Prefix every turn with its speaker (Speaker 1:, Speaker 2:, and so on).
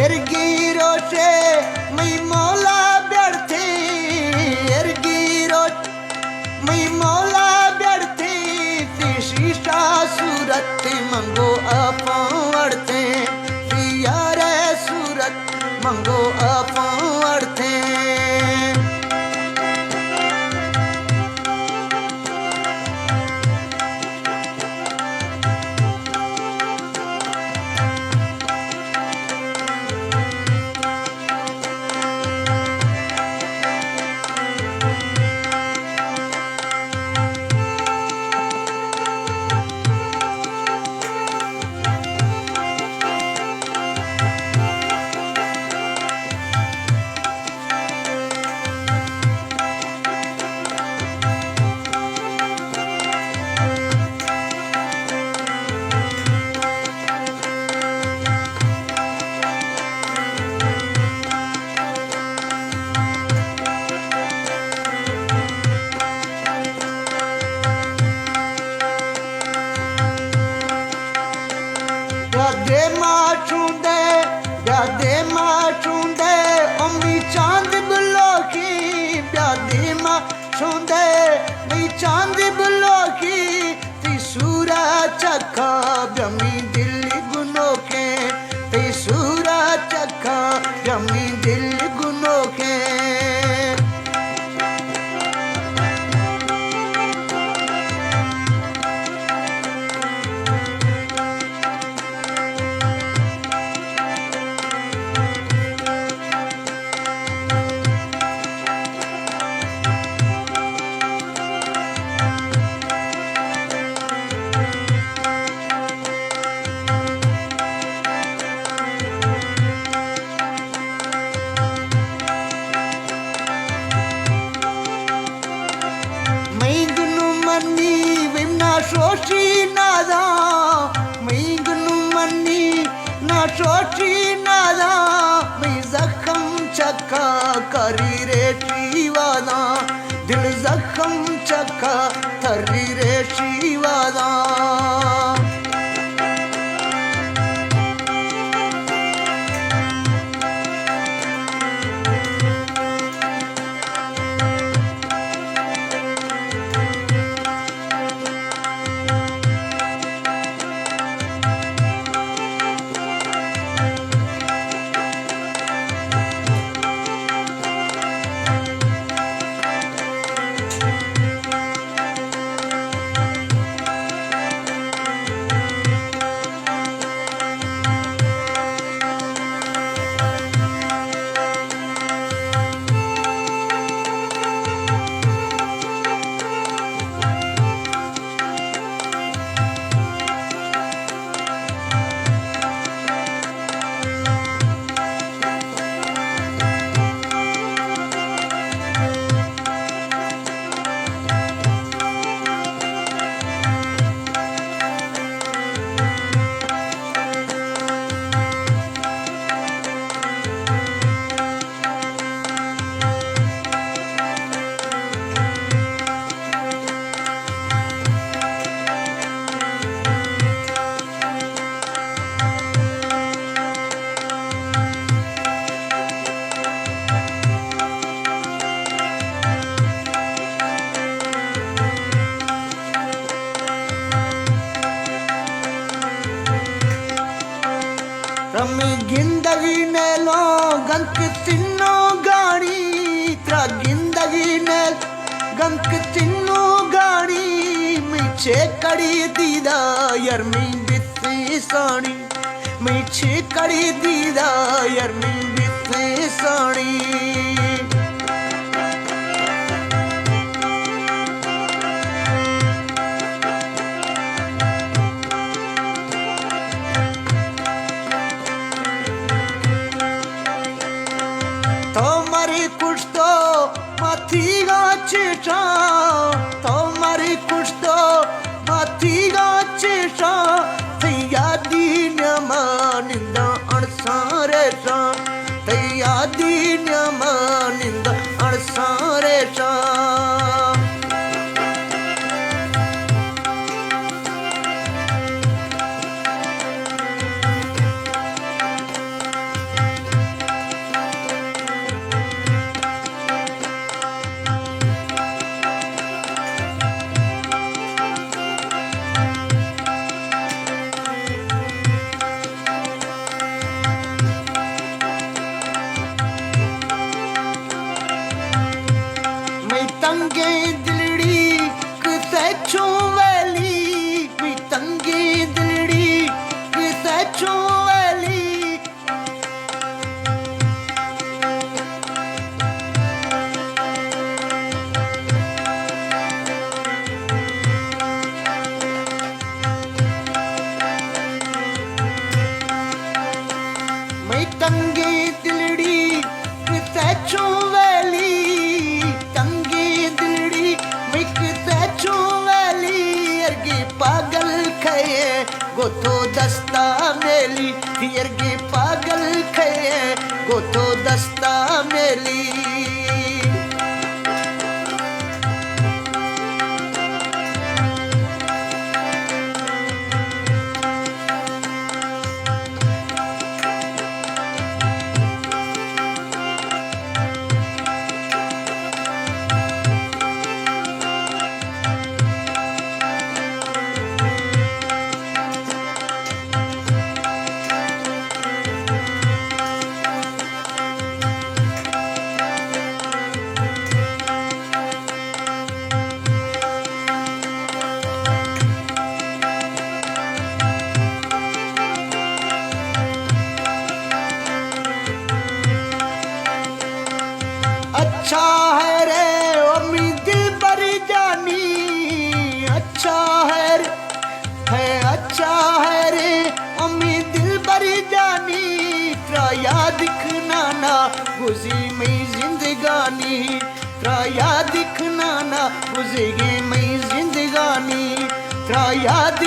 Speaker 1: एरगिरोचे मै मौला व्यर्थे एरगिरो मै मौला व्यर्थे शीशा सूरत मंगो अपड़ते यार सूरत मंगो अपड़ते प्यादे माचूंदे अम्मी चांद बुलो की प्यादे माचूंदे मी चांद बुलो की ती सूरा चखा ब्यमी दिल गुनो के ती सूरा चखा ब्यमी दिल गुनो के सोची नादा मैं गनु मनी ना सोची नादा मैं जख्म चक्का करी रे शीवादा दिल जख्म चक्का करी रे शीवादा रमी जिंदगी ने लो गंक तिन्नो गाड़ी त्रा जिंदगी ने गंक तिन्नो गाड़ी मीछे कड़ी दीदा यार मी बित्ती साणी मीछे कड़ी दीदा यार मी बित्ती साणी कुछ तो माथी गाचेटा तुम्हारी कुछ तो माथी गाचेटा थैया दीन मानिंदा अणसारे सा थैया दीन मान तंगी दिलड़ी तैचू वैली तंगी दिलड़ी मिक तैचू वैली अर्गी पागल खये गोथो दस्ता मेली अर्गी पागल खये गोथो दस्ता मेली अच्छा है रे अम्मी दिल बरी जानी अच्छा है अच्छा है रे अम्मी दिल बरी जानी त्रा याद दिखना ना गुज़ी मई जिंदगानी त्रा याद दिखना ना गुज़ी मई जिंदगानी त्रा याद